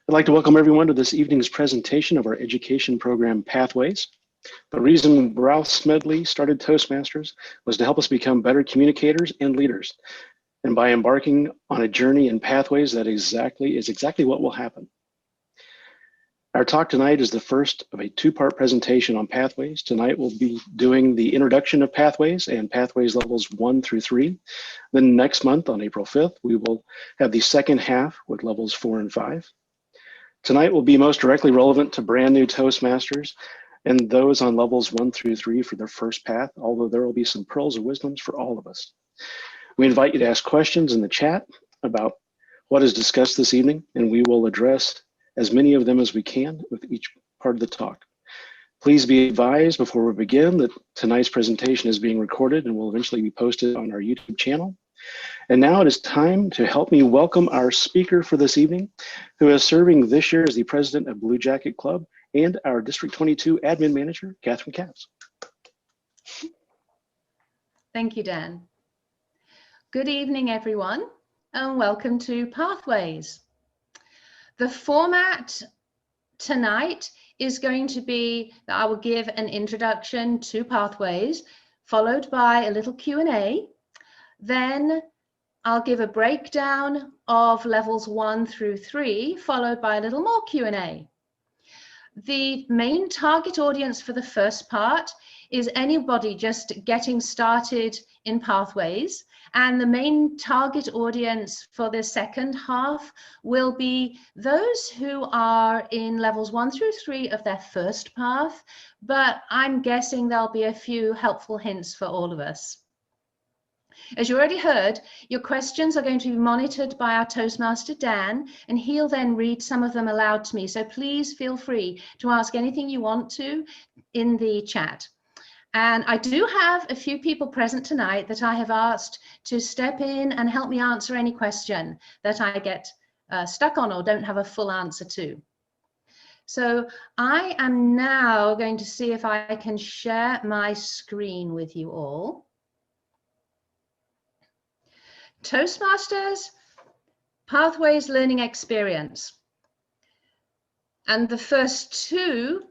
I'd like to welcome everyone to this evening's presentation of our education program, Pathways. The reason Ralph Smedley started Toastmasters was to help us become better communicators and leaders. And by embarking on a journey in Pathways, that is exactly what will happen. Our talk tonight is the first of a two-part presentation on Pathways. Tonight we'll be doing the introduction of Pathways and Pathways levels 1 through 3. Then next month on April 5th, we will have the second half with levels 4 and 5. Tonight will be most directly relevant to brand new Toastmasters and those on levels 1 through 3 for their first path, although there will be some pearls of wisdoms for all of us. We invite you to ask questions in the chat about what is discussed this evening, and we will address as many of them as we can with each part of the talk. Please be advised before we begin that tonight's presentation is being recorded and will eventually be posted on our YouTube channel. And now it is time to help me welcome our speaker for this evening, who is serving this year as the president of Blue Jacket Club and our District 22 admin manager, Catherine Capps. Thank you, Dan. Good evening, everyone, and welcome to Pathways. The format tonight is going to be that I will give an introduction to Pathways, followed by a little Q&A. Then I'll give a breakdown of levels 1 through 3, followed by a little more Q&A. The main target audience for the first part is anybody just getting started in Pathways, and the main target audience for the second half will be those who are in levels 1 through 3 of their first path, but I'm guessing there'll be a few helpful hints for all of us. As you already heard, your questions are going to be monitored by our Toastmaster, Dan, and he'll then read some of them aloud to me. So please feel free to ask anything you want to in the chat. And I do have a few people present tonight that I have asked to step in and help me answer any question that I get stuck on or don't have a full answer to. So I am now going to see if I can share my screen with you all. Toastmasters Pathways Learning Experience. And the first two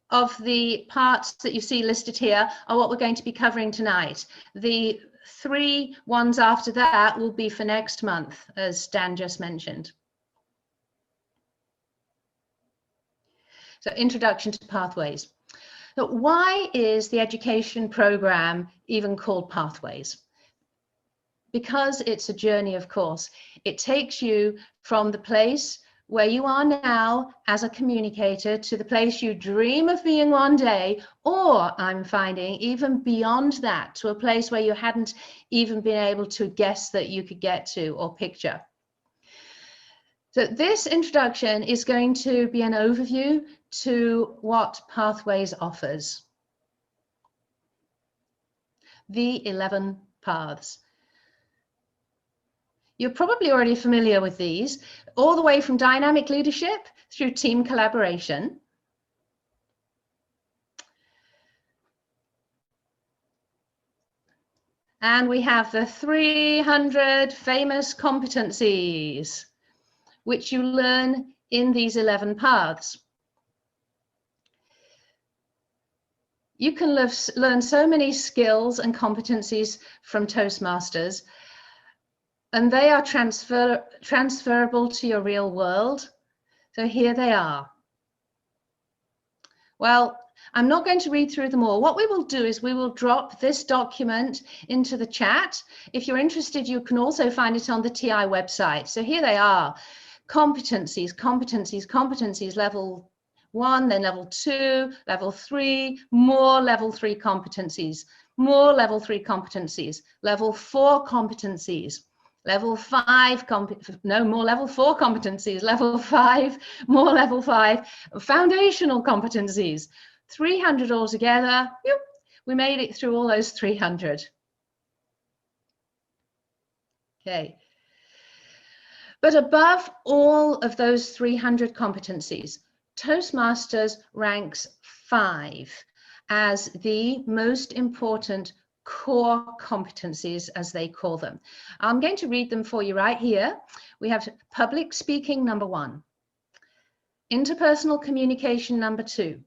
of the parts that you see listed here are what we're going to be covering tonight. The 3 ones after that will be for next month, as Dan just mentioned. So, introduction to Pathways. So why is the education program even called Pathways? Because it's a journey, of course. It takes you from the place where you are now as a communicator to the place you dream of being one day, or I'm finding even beyond that, to a place where you hadn't even been able to guess that you could get to or picture. So this introduction is going to be an overview to what Pathways offers. The 11 paths. You're probably already familiar with these, all the way from dynamic leadership through team collaboration. And we have the 300 famous competencies, which you learn in these 11 paths. You can learn so many skills and competencies from Toastmasters, and they are transferable to your real world. So here they are. Well, I'm not going to read through them all. What we will do is we will drop this document into the chat. If you're interested, you can also find it on the TI website. So here they are. Competencies, competencies, competencies, level 1, then level 2, level 3, more level 3 competencies, more level 3 competencies, level 4 competencies, level 5, more level 4 competencies, level 5, more level 5, foundational competencies, 300 altogether. Yep, we made it through all those 300. Okay. But above all of those 300 competencies, Toastmasters ranks 5 as the most important core competencies, as they call them. I'm going to read them for you right here. We have public speaking, number 1. Interpersonal communication, number 2.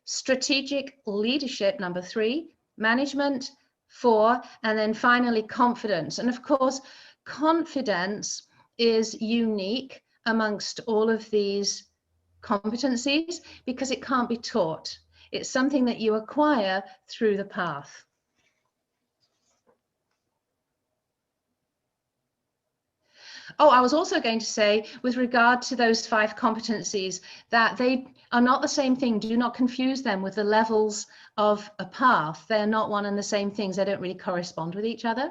Strategic leadership, number 3. Management, 4. And then finally, confidence. And of course, confidence is unique amongst all of these competencies because it can't be taught. It's something that you acquire through the path. Oh, I was also going to say, with regard to those 5 competencies, that they are not the same thing. Do not confuse them with the levels of a path. They're not one and the same things. They don't really correspond with each other.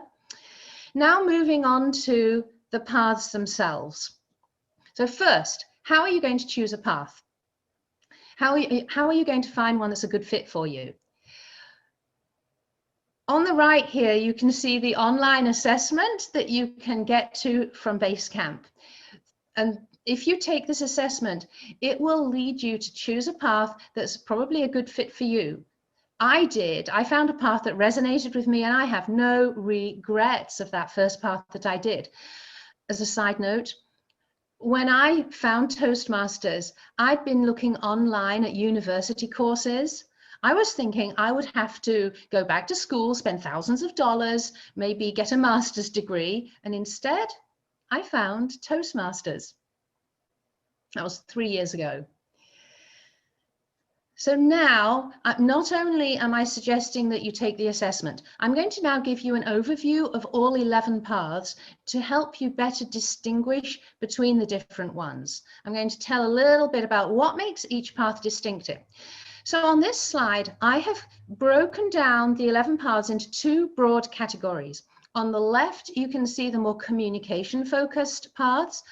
Now moving on to the paths themselves. So first, how are you going to choose a path? How are you going to find one that's a good fit for you? On the right here, you can see the online assessment that you can get to from Basecamp. And if you take this assessment, it will lead you to choose a path that's probably a good fit for you. I found a path that resonated with me, and I have no regrets of that first path that I did. As a side note, when I found Toastmasters, I'd been looking online at university courses. I was thinking I would have to go back to school, spend thousands of dollars, maybe get a master's degree, and instead I found Toastmasters. That was 3 years ago. So now, not only am I suggesting that you take the assessment, I'm going to now give you an overview of all 11 paths to help you better distinguish between the different ones. I'm going to tell a little bit about what makes each path distinctive. So on this slide, I have broken down the 11 paths into 2 broad categories. On the left, you can see the more communication-focused paths,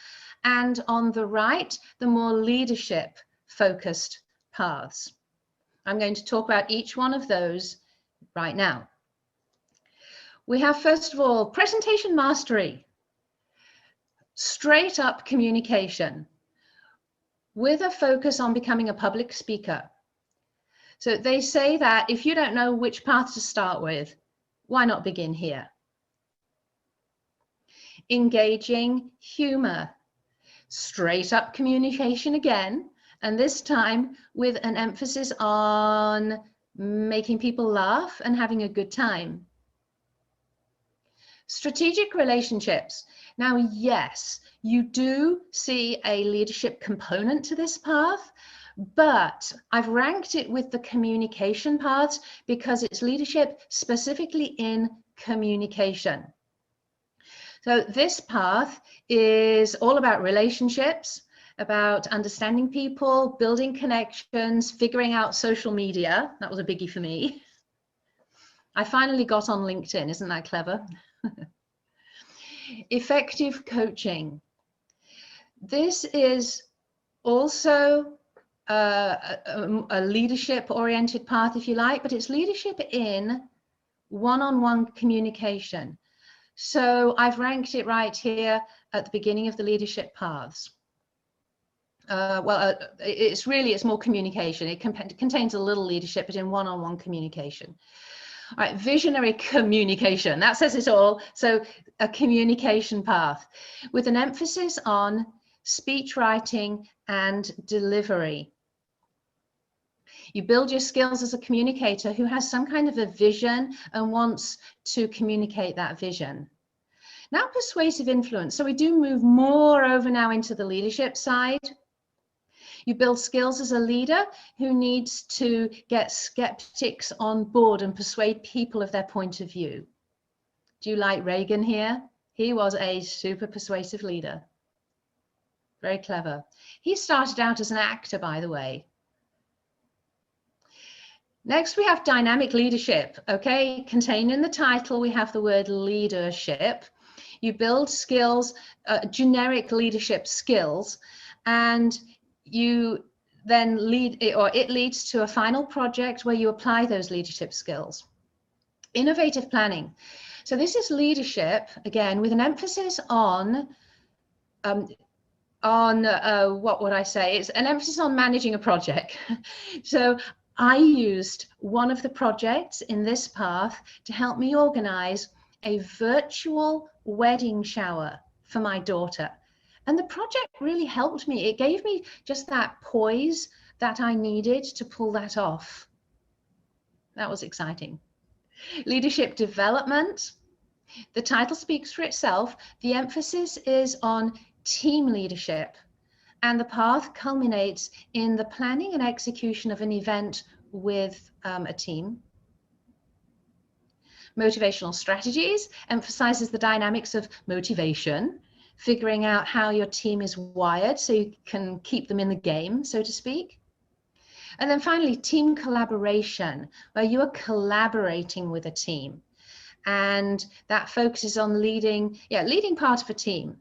and on the right, the more leadership-focused paths. I'm going to talk about each one of those right now. We have, first of all, presentation mastery, straight up communication with a focus on becoming a public speaker. So they say that if you don't know which path to start with, why not begin here? Engaging humor, straight up communication again, and this time with an emphasis on making people laugh and having a good time. Strategic relationships. Now, yes, you do see a leadership component to this path, but I've ranked it with the communication paths because it's leadership specifically in communication. So this path is all about relationships, about understanding people, building connections, figuring out social media. That was a biggie for me. I finally got on LinkedIn. Isn't that clever? Effective coaching. This is also a leadership-oriented path, if you like, but it's leadership in one-on-one communication. So I've ranked it right here at the beginning of the leadership paths. It's more communication. It contains a little leadership, but in one-on-one communication. All right, visionary communication, that says it all. So a communication path with an emphasis on speech writing and delivery. You build your skills as a communicator who has some kind of a vision and wants to communicate that vision. Now, persuasive influence. So we do move more over now into the leadership side. You build skills as a leader who needs to get skeptics on board and persuade people of their point of view. Do you like Reagan here? He was a super persuasive leader. Very clever. He started out as an actor, by the way. Next, we have dynamic leadership. Okay, contained in the title, we have the word leadership. You build skills, generic leadership skills, and you then it leads to a final project where you apply those leadership skills. Innovative planning. So this is leadership, again, with an emphasis on what would I say? It's an emphasis on managing a project. So I used one of the projects in this path to help me organize a virtual wedding shower for my daughter. And the project really helped me. It gave me just that poise that I needed to pull that off. That was exciting. Leadership development. The title speaks for itself. The emphasis is on team leadership, and the path culminates in the planning and execution of an event with a team. Motivational strategies emphasizes the dynamics of motivation, figuring out how your team is wired so you can keep them in the game, so to speak. And then finally, team collaboration, where you are collaborating with a team. And that focuses on leading part of a team.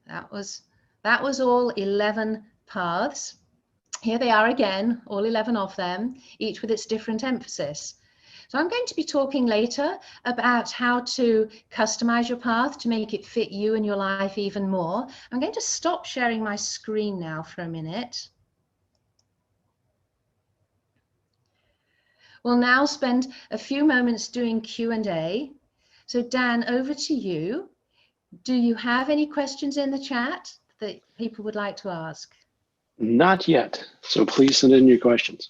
That was all 11 paths. Here they are again, all 11 of them, each with its different emphasis. So I'm going to be talking later about how to customize your path to make it fit you and your life even more. I'm going to stop sharing my screen now for a minute. We'll now spend a few moments doing Q&A. So Dan, over to you. Do you have any questions in the chat that people would like to ask? Not yet, so please send in your questions.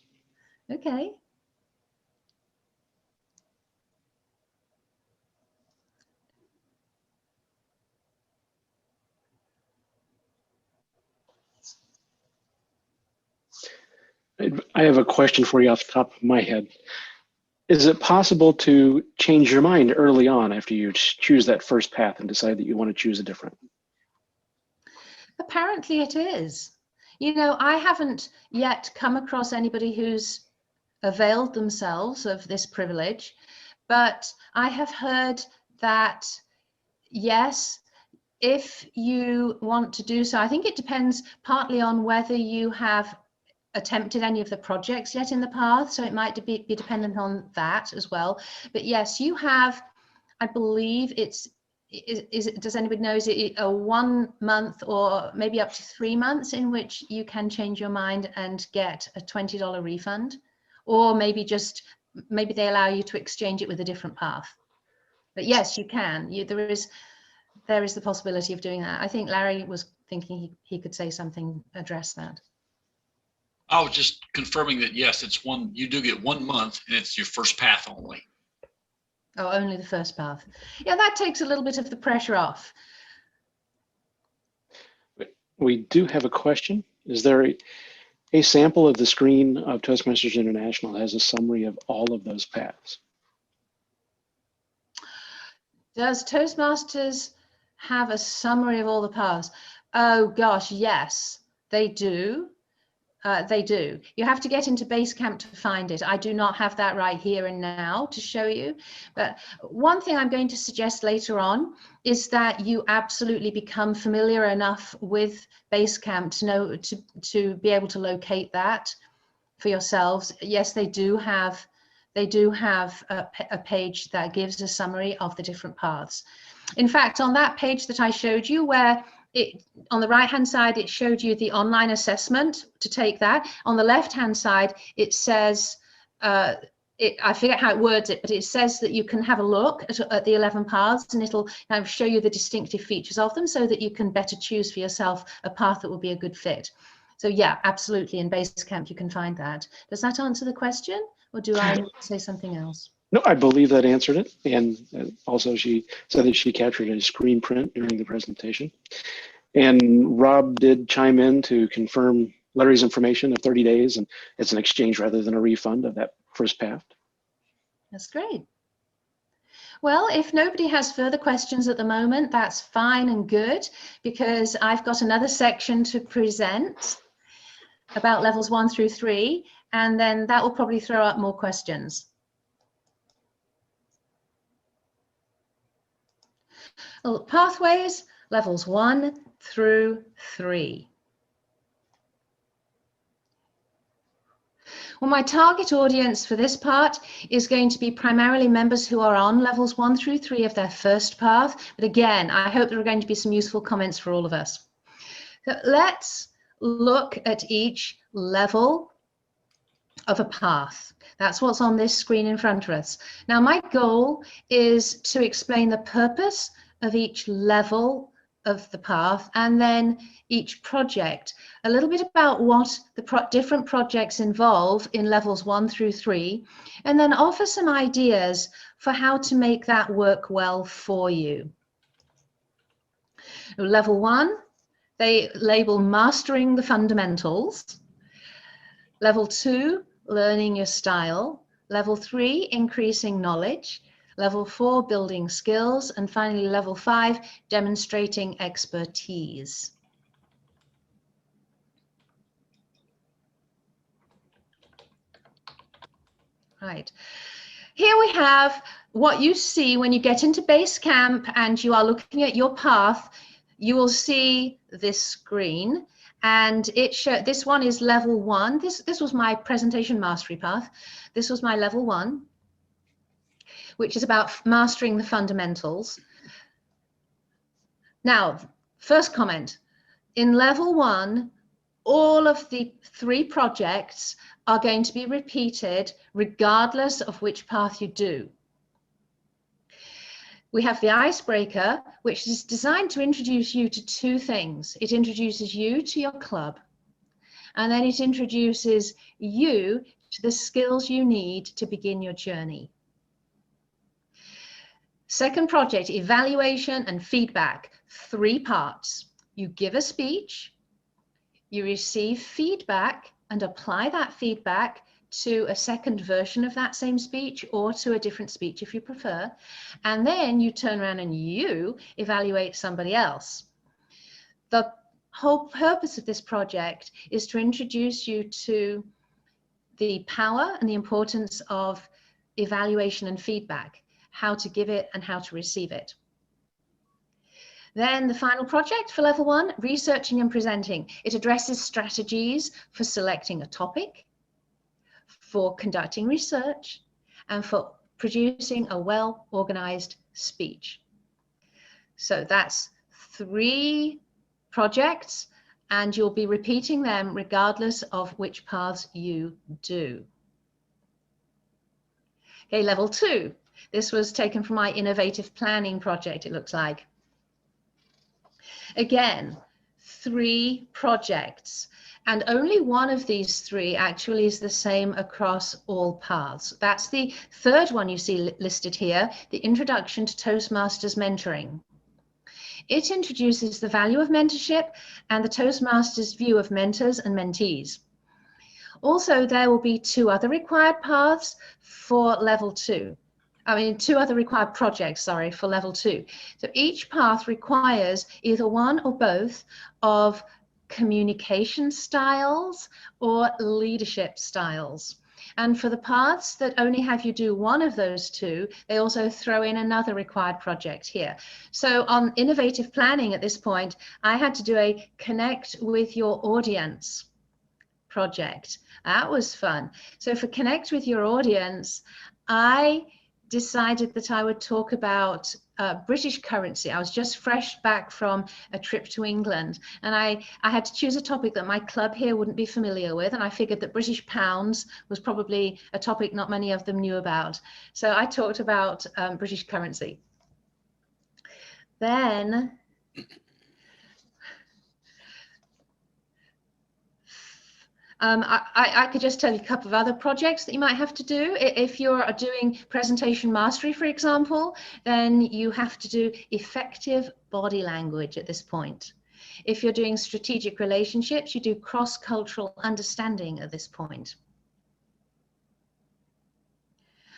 Okay. I have a question for you off the top of my head. Is it possible to change your mind early on after you choose that first path and decide that you want to choose a different one? Apparently it is. You know, I haven't yet come across anybody who's availed themselves of this privilege, but I have heard that, yes, if you want to do so, I think it depends partly on whether you have attempted any of the projects yet in the path, so it might be dependent on that as well. But yes, you have, I believe does anybody know, is it a 1 month or maybe up to 3 months in which you can change your mind and get a $20 refund? Or maybe they allow you to exchange it with a different path. But yes, you can. There is the possibility of doing that. I think Larry was thinking he could say something, address that. I was just confirming that, yes, you do get 1 month and it's your first path only. Oh, only the first path. Yeah, that takes a little bit of the pressure off. We do have a question. Is there a sample of the screen of Toastmasters International that has a summary of all of those paths? Does Toastmasters have a summary of all the paths? Oh gosh, yes, they do. They do. You have to get into Basecamp to find it. I do not have that right here and now to show you. But one thing I'm going to suggest later on is that you absolutely become familiar enough with Basecamp to know to be able to locate that for yourselves. Yes, they do have a page that gives a summary of the different paths. In fact, on that page that I showed you, where on the right-hand side, it showed you the online assessment to take that. On the left-hand side, it says, I forget how it words it, but it says that you can have a look at the 11 paths, and it'll kind of show you the distinctive features of them so that you can better choose for yourself a path that will be a good fit. So yeah, absolutely, in Basecamp you can find that. Does that answer the question, or do I say something else? No, I believe that answered it. And also she said that she captured a screen print during the presentation. And Rob did chime in to confirm Larry's information of 30 days, and it's an exchange rather than a refund of that first path. That's great. Well, if nobody has further questions at the moment, that's fine and good, because I've got another section to present about levels 1 through 3, and then that will probably throw up more questions. Well, pathways, levels 1 through 3. Well, my target audience for this part is going to be primarily members who are on levels 1 through 3 of their first path. But again, I hope there are going to be some useful comments for all of us. So let's look at each level of a path. That's what's on this screen in front of us. Now, my goal is to explain the purpose of each level of the path and then each project, a little bit about what the different projects involve in levels 1 through 3, and then offer some ideas for how to make that work well for you. Level 1, they label mastering the fundamentals. Level 2, learning your style. Level 3, increasing knowledge. Level 4, building skills. And finally, level 5, demonstrating expertise. Right. Here we have what you see when you get into base camp and you are looking at your path. You will see this screen. And this one is level 1. This was my presentation mastery path. This was my level 1, which is about mastering the fundamentals. Now, first comment. In level 1, all of the 3 projects are going to be repeated regardless of which path you do. We have the icebreaker, which is designed to introduce you to 2 things. It introduces you to your club, and then it introduces you to the skills you need to begin your journey. Second project, evaluation and feedback, 3 parts. You give a speech, you receive feedback and apply that feedback to a second version of that same speech or to a different speech if you prefer. And then you turn around and you evaluate somebody else. The whole purpose of this project is to introduce you to the power and the importance of evaluation and feedback, how to give it and how to receive it. Then the final project for level 1, researching and presenting. It addresses strategies for selecting a topic, for conducting research, and for producing a well-organized speech. So that's 3 projects, and you'll be repeating them regardless of which paths you do. Okay, level 2. This was taken from my innovative planning project, it looks like. Again, 3 projects, and only one of these 3 actually is the same across all paths. That's the 3rd one you see listed here, the Introduction to Toastmasters Mentoring. It introduces the value of mentorship and the Toastmasters view of mentors and mentees. Also, there will be 2 other required paths for level 2. 2 other required projects, sorry, for level 2. So each path requires either one or both of communication styles or leadership styles. And for the paths that only have you do one of those 2, they also throw in another required project here. So on innovative planning at this point, I had to do a connect with your audience project. That was fun. So for connect with your audience, I decided that I would talk about British currency. I was just fresh back from a trip to England, and I had to choose a topic that my club here wouldn't be familiar with, and I figured that British pounds was probably a topic not many of them knew about. So I talked about British currency. Then I could just tell you a couple of other projects that you might have to do. If you're doing presentation mastery, for example, then you have to do effective body language at this point. If you're doing strategic relationships, you do cross-cultural understanding at this point.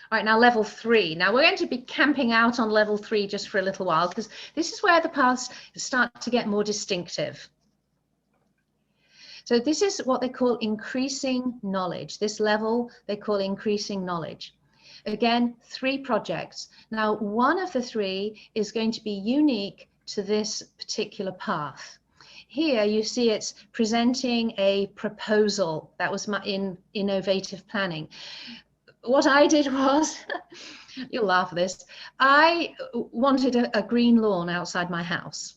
All right, now level 3. Now we're going to be camping out on level 3 just for a little while, because this is where the paths start to get more distinctive. So this is what they call increasing knowledge. This level they call increasing knowledge. Again, 3 projects. Now, one of the 3 is going to be unique to this particular path. Here you see it's presenting a proposal. That was in innovative planning. What I did was, you'll laugh at this, I wanted a green lawn outside my house.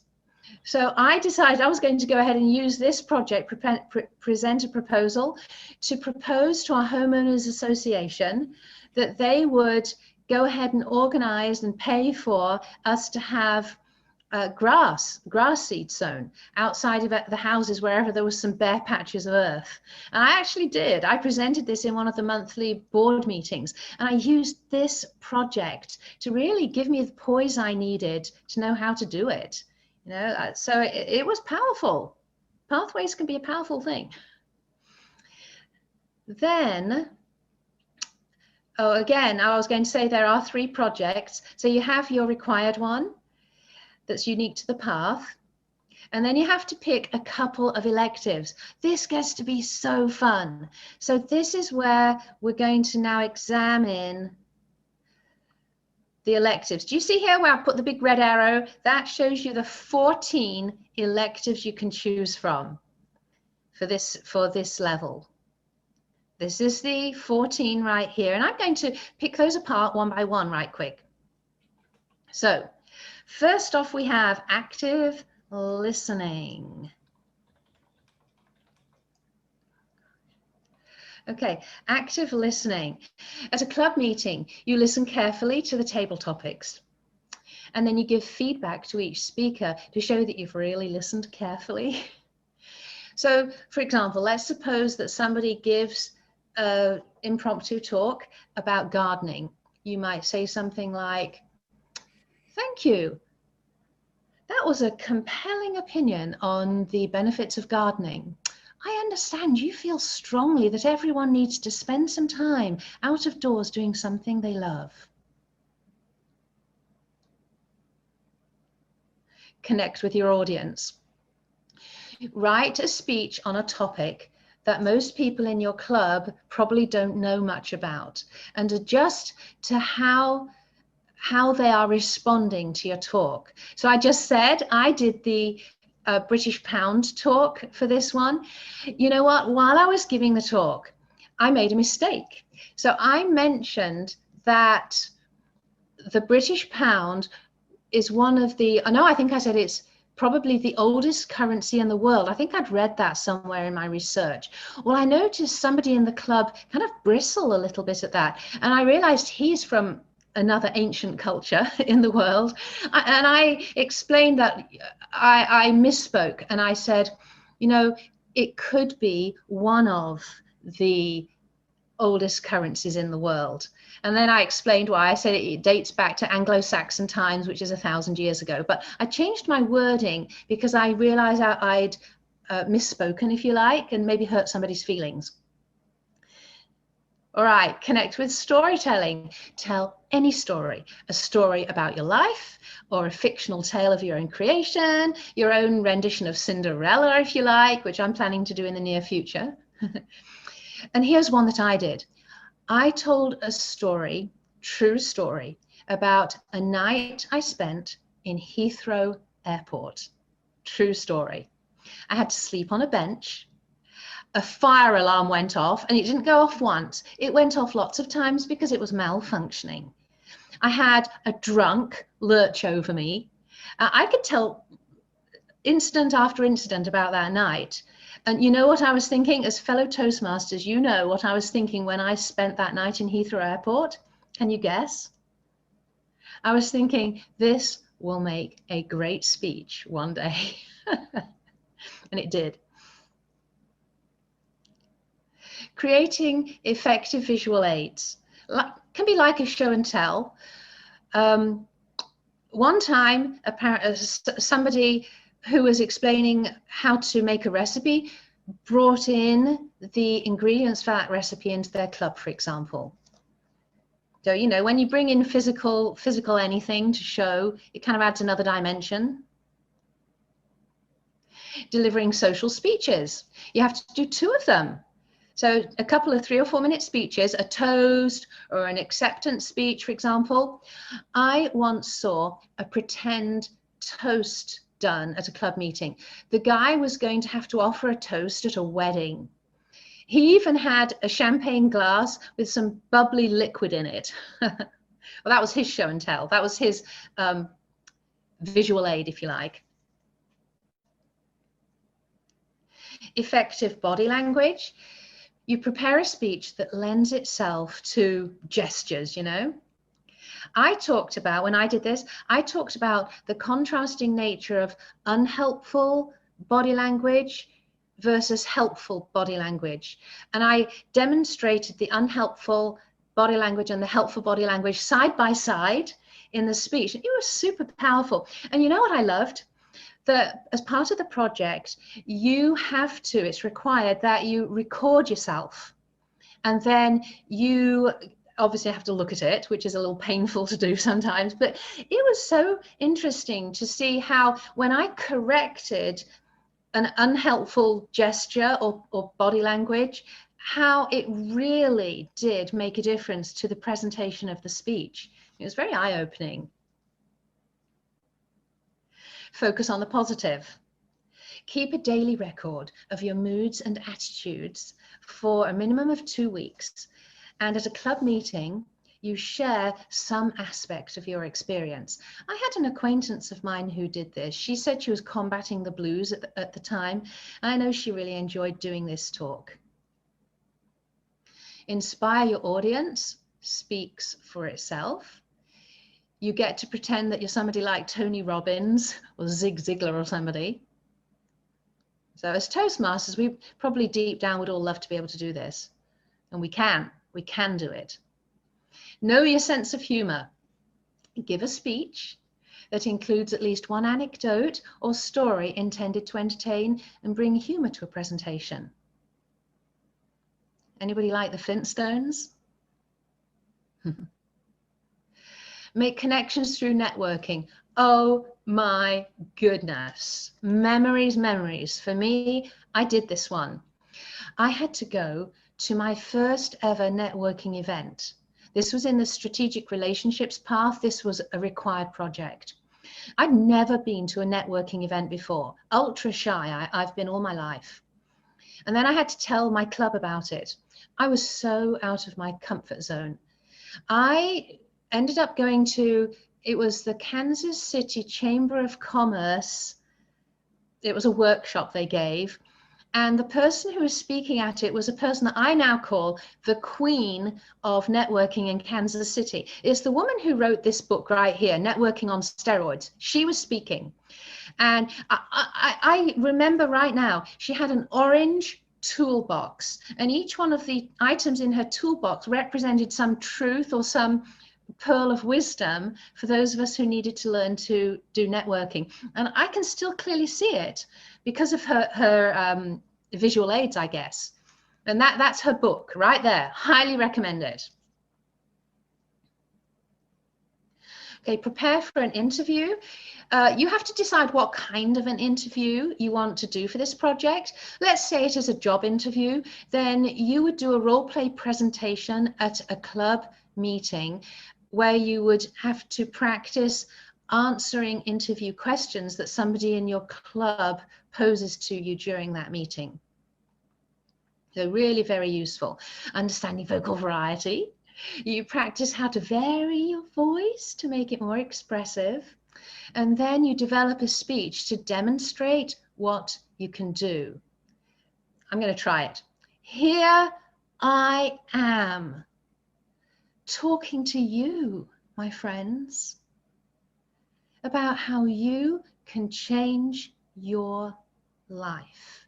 So I decided I was going to go ahead and use this project, present a proposal to propose to our homeowners association that they would go ahead and organize and pay for us to have grass seed sown outside of the houses wherever there was some bare patches of earth. And I actually did. I presented this in one of the monthly board meetings, and I used this project to really give me the poise I needed to know how to do it. You know, so it was powerful. Pathways can be a powerful thing. Then, oh, again, I was going to say there are 3 projects. So you have your required one that's unique to the path. And then you have to pick a couple of electives. This gets to be so fun. So this is where we're going to now examine the electives. Do you see here where I put the big red arrow? That shows you the 14 electives you can choose from for this level. This is the 14 right here. And I'm going to pick those apart one by one right quick. So first off, we have active listening. Okay, active listening. At a club meeting, you listen carefully to the table topics, and then you give feedback to each speaker to show that you've really listened carefully. So, for example, let's suppose that somebody gives an impromptu talk about gardening. You might say something like, "Thank you. That was a compelling opinion on the benefits of gardening. I understand you feel strongly that everyone needs to spend some time out of doors doing something they love." Connect with your audience. Write a speech on a topic that most people in your club probably don't know much about, and adjust to how they are responding to your talk. So I just said I did the British pound talk for this one. You know what? While I was giving the talk, I made a mistake. So I mentioned that the British pound is one of the, no, I think I said it's probably the oldest currency in the world. I think I'd read that somewhere in my research. Well, I noticed somebody in the club kind of bristle a little bit at that. And I realized he's from another ancient culture in the world. And I explained that I misspoke, and I said, you know, it could be one of the oldest currencies in the world. And then I explained why. I said it dates back to Anglo-Saxon times, which is 1,000 years ago. But I changed my wording because I realized I'd misspoken, if you like, and maybe hurt somebody's feelings. All right, connect with storytelling. Tell any story, a story about your life, or a fictional tale of your own creation, your own rendition of Cinderella, if you like, which I'm planning to do in the near future. And here's one that I did. I told a story, true story, about a night I spent in Heathrow Airport. True story. I had to sleep on a bench. A fire alarm went off, and it didn't go off once. It went off lots of times because it was malfunctioning. I had a drunk lurch over me. I could tell incident after incident about that night. And you know what I was thinking? As fellow Toastmasters, you know what I was thinking when I spent that night in Heathrow Airport? Can you guess? I was thinking, this will make a great speech one day. And it did. Creating effective visual aids can be like a show and tell. One time, somebody who was explaining how to make a recipe brought in the ingredients for that recipe into their club, for example. So, you know, when you bring in physical anything to show, it kind of adds another dimension. Delivering social speeches. You have to do 2 of them. So a couple of 3 or 4 minute speeches, a toast or an acceptance speech, for example. I once saw a pretend toast done at a club meeting. The guy was going to have to offer a toast at a wedding. He even had a champagne glass with some bubbly liquid in it. Well, that was his show and tell. That was his visual aid, if you like. effective body language, you prepare a speech that lends itself to gestures, you know. I talked about, when I did this, I talked about the contrasting nature of unhelpful body language versus helpful body language. And I demonstrated the unhelpful body language and the helpful body language side by side in the speech. It was super powerful. And you know what I loved? That as part of the project, you have to, it's required that you record yourself. And then you obviously have to look at it, which is a little painful to do sometimes. But it was so interesting to see how when I corrected an unhelpful gesture or body language, how it really did make a difference to the presentation of the speech. It was very eye-opening. Focus on the positive. Keep a daily record of your moods and attitudes for a minimum of 2 weeks. And at a club meeting, you share some aspect of your experience. I had an acquaintance of mine who did this. She said she was combating the blues at the time. I know she really enjoyed doing this talk. Inspire your audience speaks for itself. You get to pretend that you're somebody like Tony Robbins or Zig Ziglar or somebody. So as Toastmasters, we probably deep down would all love to be able to do this. And we can do it. Know your sense of humor. Give a speech that includes at least one anecdote or story intended to entertain and bring humor to a presentation. Anybody like the Flintstones? Make connections through networking. Oh my goodness. Memories, memories. For me, I did this one. I had to go to my first ever networking event. This was in the strategic relationships path. This was a required project. I'd never been to a networking event before. Ultra shy, I've been all my life. And then I had to tell my club about it. I was so out of my comfort zone. I ended up going to, it was the Kansas City Chamber of Commerce. It was a workshop they gave. And the person who was speaking at it was a person that I now call the queen of networking in Kansas City. It's the woman who wrote this book right here, Networking on Steroids. She was speaking. And I remember right now, she had an orange toolbox. And each one of the items in her toolbox represented some truth or some pearl of wisdom for those of us who needed to learn to do networking. And I can still clearly see it because of her visual aids, I guess. And that's her book right there. Highly recommend it. Okay, prepare for an interview. You have to decide what kind of an interview you want to do for this project. Let's say it is a job interview. Then you would do a role play presentation at a club meeting where you would have to practice answering interview questions that somebody in your club poses to you during that meeting. So really very useful. Understanding vocal variety. You practice how to vary your voice to make it more expressive. And then you develop a speech to demonstrate what you can do. I'm going to try it. Here I am talking to you, my friends, about how you can change your life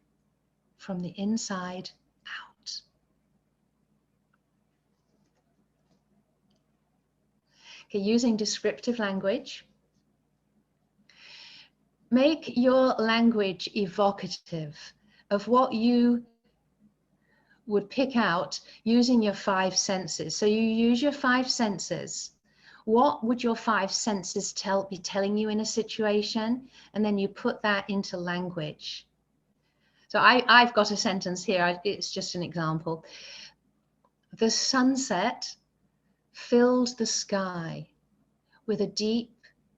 from the inside out. Okay, using descriptive language. Make your language evocative of what you would pick out using your 5 senses. So you use your 5 senses. What would your 5 senses be telling you in a situation? And then you put that into language. So I've got a sentence here. It's just an example. The sunset filled the sky with a deep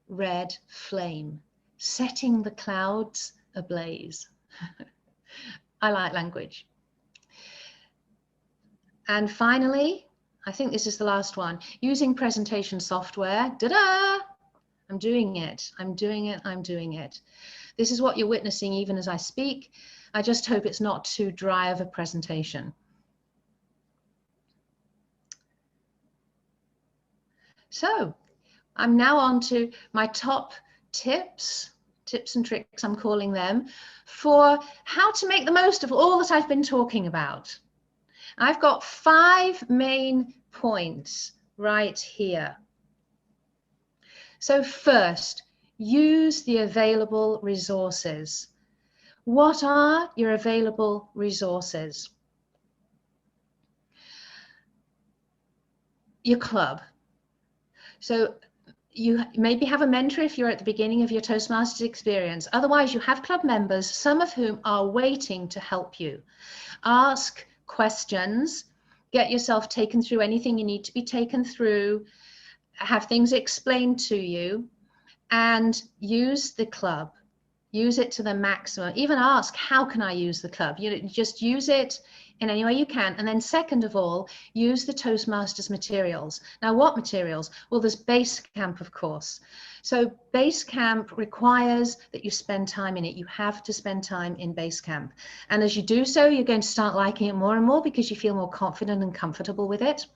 red flame, setting the clouds ablaze. I like language. And finally, I think this is the last one, using presentation software. Ta-da! I'm doing it. I'm doing it. I'm doing it. This is what you're witnessing even as I speak. I just hope it's not too dry of a presentation. So I'm now on to my top tips and tricks, I'm calling them, for how to make the most of all that I've been talking about. I've got 5 main points right here. So first, use the available resources. What are your available resources? Your club. So you maybe have a mentor if you're at the beginning of your Toastmasters experience. Otherwise, you have club members, some of whom are waiting to help you. Ask questions, get yourself taken through anything you need to be taken through, have things explained to you, and use the club. Use it to the maximum. Even ask, how can I use the club? You know, just use it in any way you can. And then second of all, use the Toastmasters materials. Now, what materials? Well, there's Basecamp, of course. So Basecamp requires that you spend time in it. You have to spend time in Basecamp. And as you do so, you're going to start liking it more and more because you feel more confident and comfortable with it.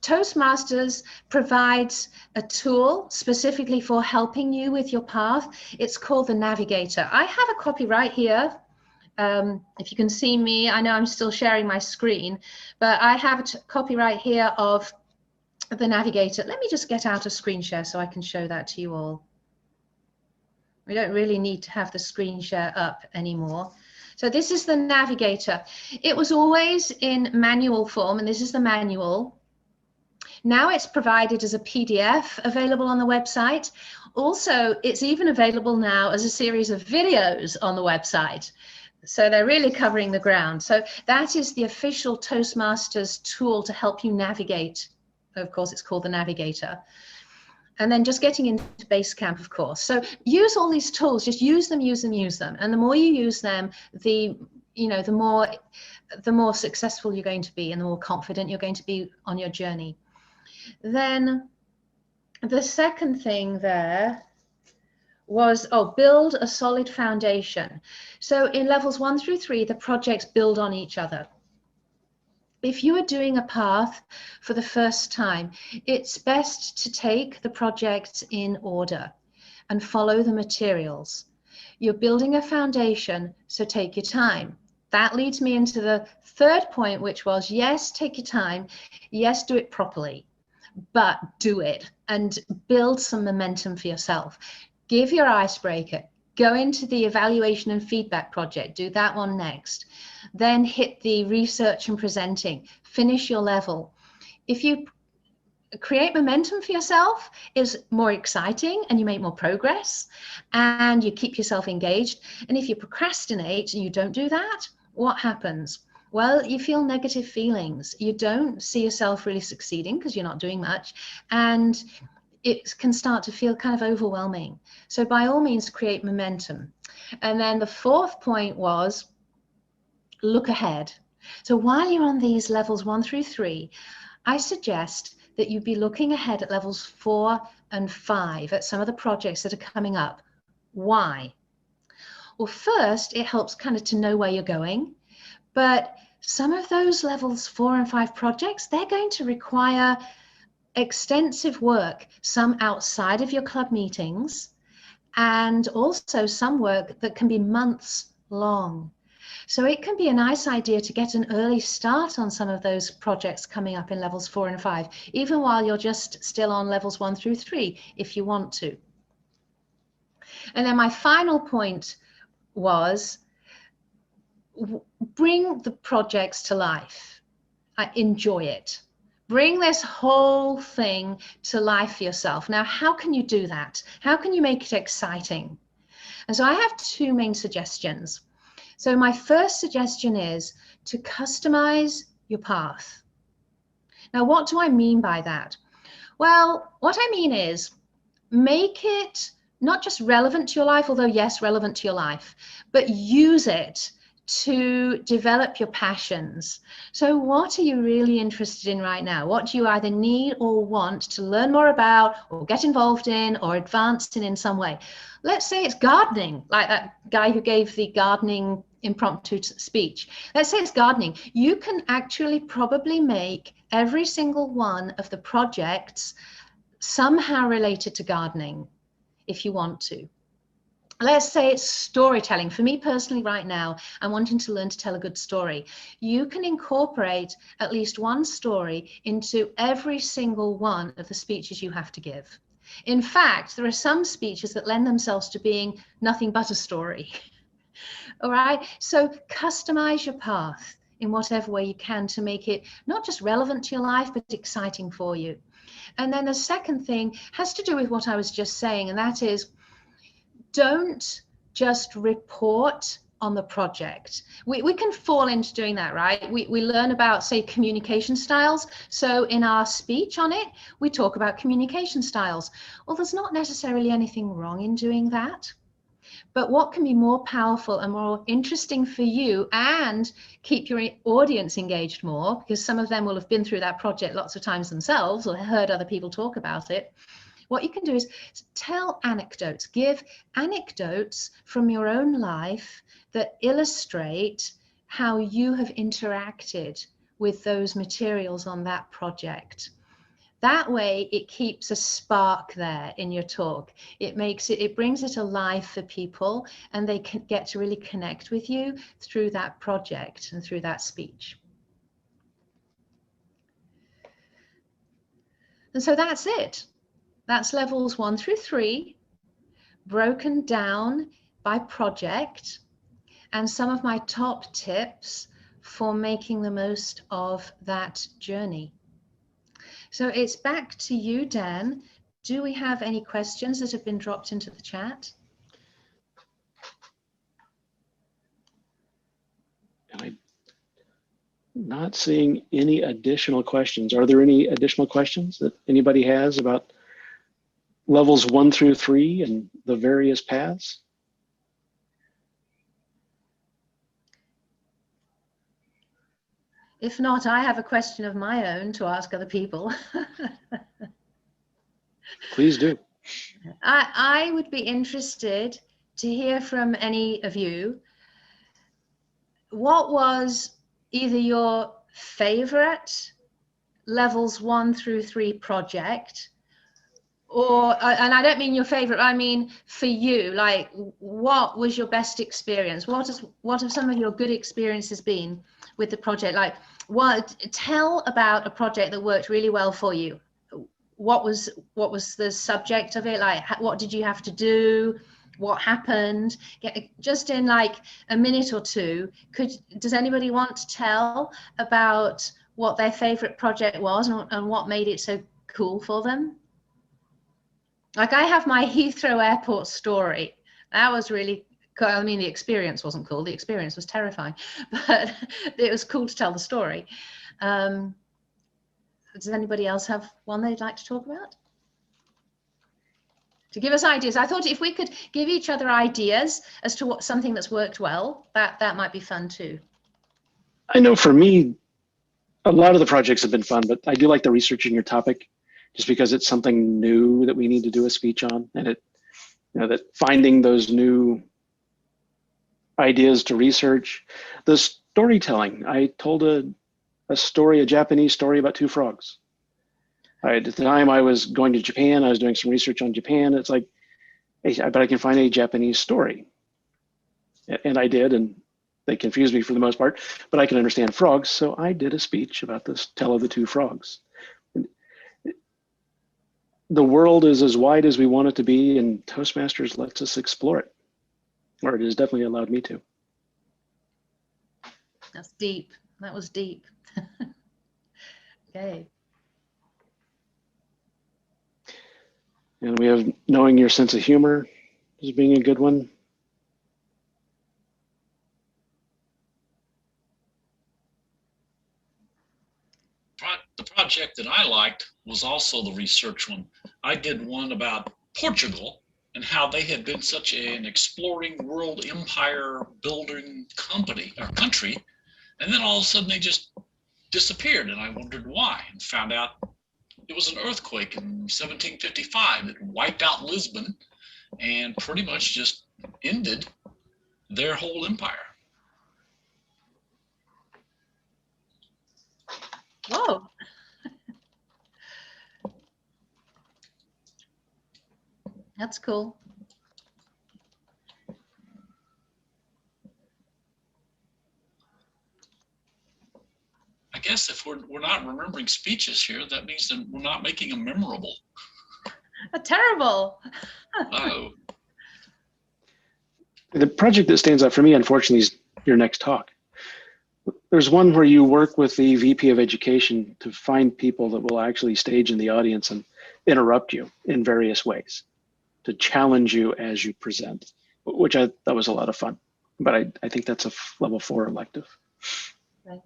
Toastmasters provides a tool specifically for helping you with your path. It's called the Navigator. I have a copy right here. If you can see me, I know I'm still sharing my screen, but I have a copy right here of the Navigator. Let me just get out of screen share so I can show that to you all. We don't really need to have the screen share up anymore. So this is the Navigator. It was always in manual form, and this is the manual. Now it's provided as a PDF available on the website. Also, it's even available now as a series of videos on the website. So they're really covering the ground. So that is the official Toastmasters tool to help you navigate. Of course, it's called the Navigator. And then just getting into Basecamp, of course. So use all these tools, just use them, use them, use them. And the more you use them, the more successful you're going to be and the more confident you're going to be on your journey. Then the second thing there was, build a solid foundation. So in levels 1 through 3, the projects build on each other. If you are doing a path for the first time, it's best to take the projects in order and follow the materials. You're building a foundation, so take your time. That leads me into the third point, which was, yes, take your time. Yes, do it properly, but do it and build some momentum for yourself. Give your icebreaker, go into the evaluation and feedback project, do that one next. Then hit the research and presenting, finish your level. If you create momentum for yourself, it's more exciting and you make more progress and you keep yourself engaged. And if you procrastinate and you don't do that, what happens? Well, you feel negative feelings. You don't see yourself really succeeding because you're not doing much. And it can start to feel kind of overwhelming. So by all means, create momentum. And then the fourth point was look ahead. So while you're on these levels 1 through 3, I suggest that you be looking ahead at levels 4 and 5 at some of the projects that are coming up. Why? Well, first, it helps kind of to know where you're going. But some of those levels 4 and 5 projects, they're going to require extensive work, some outside of your club meetings, and also some work that can be months long. So it can be a nice idea to get an early start on some of those projects coming up in levels 4 and 5, even while you're just still on levels 1 through 3, if you want to. And then my final point was, bring the projects to life. Enjoy it. Bring this whole thing to life for yourself. Now, how can you do that? How can you make it exciting? And so I have 2 main suggestions. So my first suggestion is to customize your path. Now, what do I mean by that? Well, what I mean is make it not just relevant to your life, although yes, relevant to your life, but use it to develop your passions. So what are you really interested in right now? What do you either need or want to learn more about or get involved in or advance in some way? Let's say it's gardening, like that guy who gave the gardening impromptu speech. Let's say it's gardening. You can actually probably make every single one of the projects somehow related to gardening if you want to. Let's say it's storytelling. For me personally right now, I'm wanting to learn to tell a good story. You can incorporate at least one story into every single one of the speeches you have to give. In fact, there are some speeches that lend themselves to being nothing but a story. All right, so customize your path in whatever way you can to make it not just relevant to your life, but exciting for you. And then the second thing has to do with what I was just saying, and that is, don't just report on the project. We can fall into doing that, right? We learn about, say, communication styles. So in our speech on it, we talk about communication styles. Well, there's not necessarily anything wrong in doing that. But what can be more powerful and more interesting for you and keep your audience engaged more, because some of them will have been through that project lots of times themselves or heard other people talk about it. What you can do is tell anecdotes, give anecdotes from your own life that illustrate how you have interacted with those materials on that project. That way it keeps a spark there in your talk. It brings it alive for people, and they can get to really connect with you through that project and through that speech. And so that's it. That's levels 1 through 3, broken down by project, and some of my top tips for making the most of that journey. So it's back to you, Dan. Do we have any questions that have been dropped into the chat? I'm not seeing any additional questions. Are there any additional questions that anybody has about levels 1 through 3 and the various paths? If not, I have a question of my own to ask other people. Please do. I would be interested to hear from any of you. What was either your favorite levels 1 through 3 project, or, and I don't mean your favorite, I mean for you, like what was your best experience? What have some of your good experiences been with the project? Like, tell about a project that worked really well for you. What was the subject of it? Like, what did you have to do? What happened? Just in like a minute or two, does anybody want to tell about what their favorite project was and what made it so cool for them? Like, I have my Heathrow Airport story. That was really cool. I mean, the experience wasn't cool. The experience was terrifying, but it was cool to tell the story. Does anybody else have one they'd like to talk about? To give us ideas. I thought if we could give each other ideas as to what something that's worked well, that might be fun too. I know for me, a lot of the projects have been fun, but I do like the researching your topic just because it's something new that we need to do a speech on, and it, you know, that finding those new ideas to research. The storytelling, I told a story, a Japanese story about 2 frogs. At the time I was going to Japan, I was doing some research on Japan. It's like, hey, I bet I can find a Japanese story. And I did, and they confused me for the most part, but I can understand frogs. So I did a speech about this tale of the 2 frogs. The world is as wide as we want it to be, and Toastmasters lets us explore it, or it has definitely allowed me to. That's deep. That was deep. Okay. And we have knowing your sense of humor as being a good one. The project that I liked was also the research one. I did one about Portugal, and how they had been such an exploring world empire building company or country, and then all of a sudden they just disappeared, and I wondered why, and found out it was an earthquake in 1755 that wiped out Lisbon and pretty much just ended their whole empire. Whoa. That's cool. I guess if we're not remembering speeches here, that means that we're not making them memorable. Terrible. Oh, The project that stands out for me, unfortunately, is your next talk. There's one where you work with the VP of Education to find people that will actually stage in the audience and interrupt you in various ways, to challenge you as you present, which I thought was a lot of fun. But I think that's a level 4 elective. Right.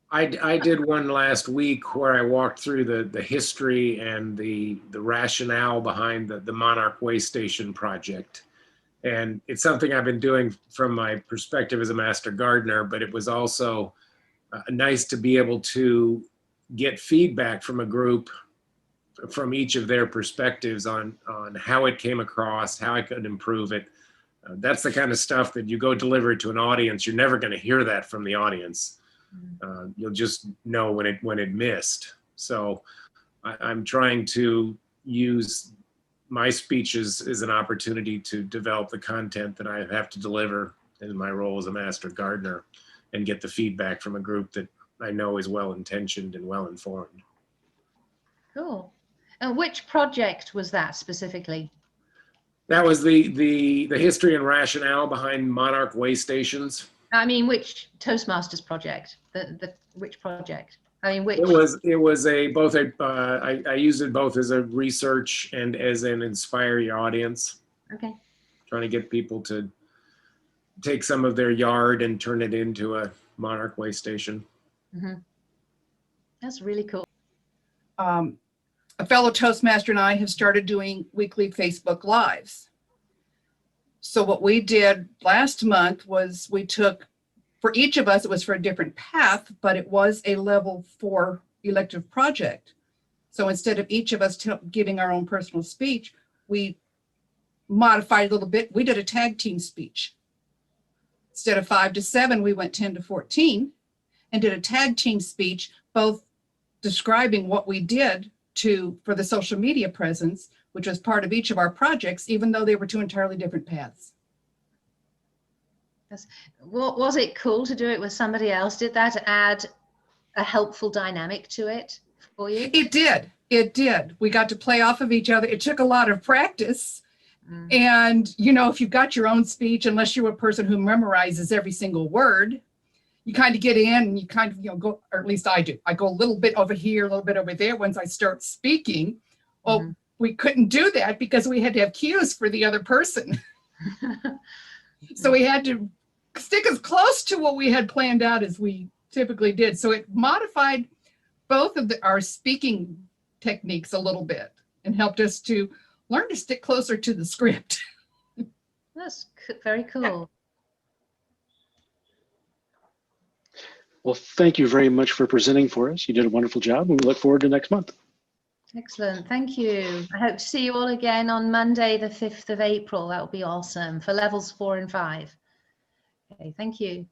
I did one last week where I walked through the history and the rationale behind the Monarch Way Station project. And it's something I've been doing from my perspective as a master gardener, but it was also nice to be able to get feedback from a group from each of their perspectives on how it came across, how I could improve it. That's the kind of stuff that you go deliver it to an audience. You're never going to hear that from the audience. You'll just know when it missed. So I'm trying to use my speeches as an opportunity to develop the content that I have to deliver in my role as a master gardener and get the feedback from a group that I know is well-intentioned and well-informed. Cool. And which project was that specifically? That was the history and rationale behind Monarch Way Stations. I mean, which Toastmasters project? Which project? I mean, which? It was I used it both as a research and as an inspire your audience. Okay. Trying to get people to take some of their yard and turn it into a Monarch Way Station. Mm-hmm. That's really cool. A fellow Toastmaster and I have started doing weekly Facebook Lives. So what we did last month was we took, for each of us, it was for a different path, but it was a level 4 elective project. So instead of each of us giving our own personal speech, we modified a little bit. We did a tag team speech. Instead of 5 to 7, we went 10 to 14 and did a tag team speech, both describing what we did for the social media presence, which was part of each of our projects, even though they were 2 entirely different paths. Was it cool to do it with somebody else? Did that add a helpful dynamic to it for you? It did. It did. We got to play off of each other. It took a lot of practice. And, you know, if you've got your own speech, unless you're a person who memorizes every single word, you kind of get in and you kind of, you know, go, or at least I do. I go a little bit over here, a little bit over there. Once I start speaking, well, we couldn't do that because we had to have cues for the other person. So we had to stick as close to what we had planned out as we typically did. So it modified both of our speaking techniques a little bit and helped us to learn to stick closer to the script. That's very cool. Well, thank you very much for presenting for us. You did a wonderful job, and we look forward to next month. Excellent. Thank you. I hope to see you all again on Monday, the 5th of April. That will be awesome for levels 4 and 5. Okay, thank you.